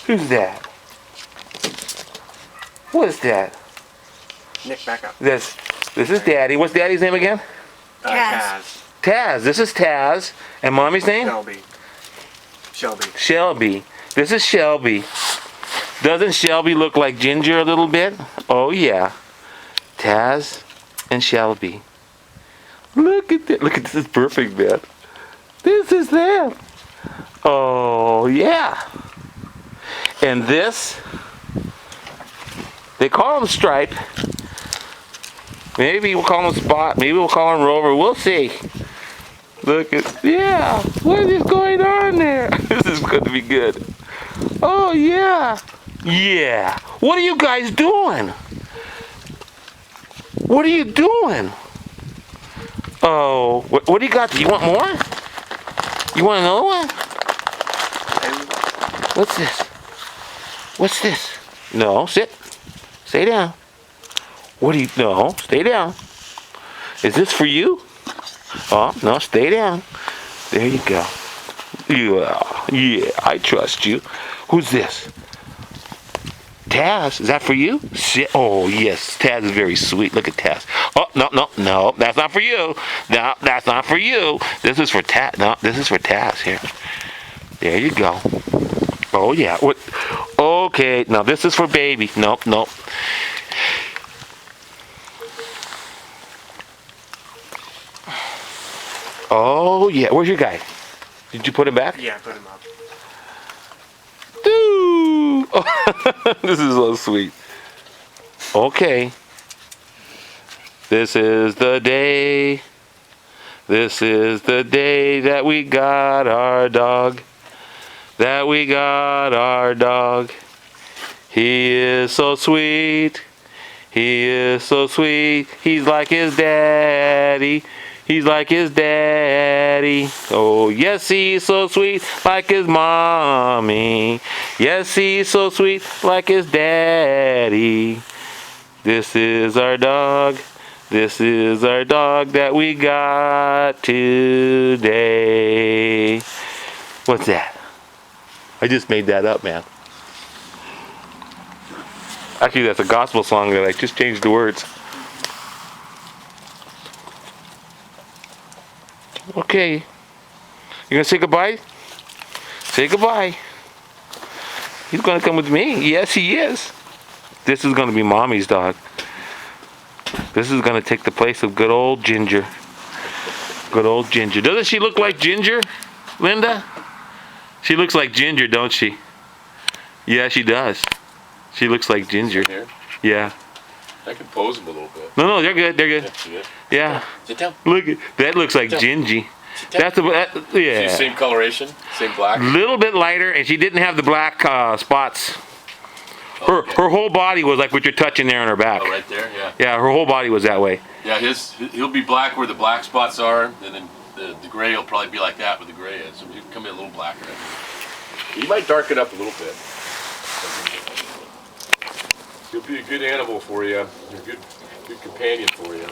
Who's that? What is that? Nick, back up. This is Daddy. What's Daddy's name again? Taz. Taz. This is Taz. And Mommy's name? Shelby. Shelby. This is Shelby. Doesn't Shelby look like Ginger a little bit? Oh yeah. Taz and Shelby. Look at that. Look at this. This is perfect, man. This is them. Oh yeah. And this, they call him Stripe. Maybe we'll call him Spot. Maybe we'll call him Rover. We'll see. Look at, yeah. What is going on there? This is going to be good. Oh yeah. Yeah. What are you guys doing? What are you doing? Oh, what do you got? You want more? You want another one? What's this? What's this? No, sit. Stay down. What do you, no, stay down. Is this for you? Oh, no, stay down. There you go. Yeah, I trust you. Who's this? Taz, is that for you? Sit. Oh, yes, Taz is very sweet. Look at Taz. Oh, no, that's not for you. No, that's not for you. This is for Taz. No, this is for Taz here. There you go. Oh, yeah. What? Okay, now this is for baby. Nope. Oh, yeah. Where's your guy? Did you put him back? Yeah, put him up. Dude. Oh, this is so sweet. Okay. This is the day. This is the day that we got our dog. That we got our dog. He is so sweet. He is so sweet. He's like his daddy. He's like his daddy. Oh, yes, he's so sweet, like his mommy. Yes, he's so sweet, like his daddy. This is our dog. This is our dog that we got today. What's that? I just made that up, man. Actually, that's a gospel song that I just changed the words. Okay. You gonna say goodbye? Say goodbye. He's gonna come with me. Yes, he is. This is gonna be Mommy's dog. This is gonna take the place of good old Ginger. Good old Ginger. Doesn't she look like Ginger, Linda? She looks like Ginger, don't she? Yeah, she does. She looks like Ginger. Here? Yeah. I can pose him a little bit. No, they're good. They're good. Yeah. Sit down. Look, that looks like Gingy. That's yeah. Same coloration, same black. Little bit lighter, and she didn't have the black spots. Her whole body was like what you're touching there on her back. Oh, right there, yeah. Yeah, her whole body was that way. Yeah, he'll be black where the black spots are, and then the gray will probably be like that where the gray is. So he'll come in a little blacker. He might darken up a little bit. He'll be a good animal for you. A good companion for you.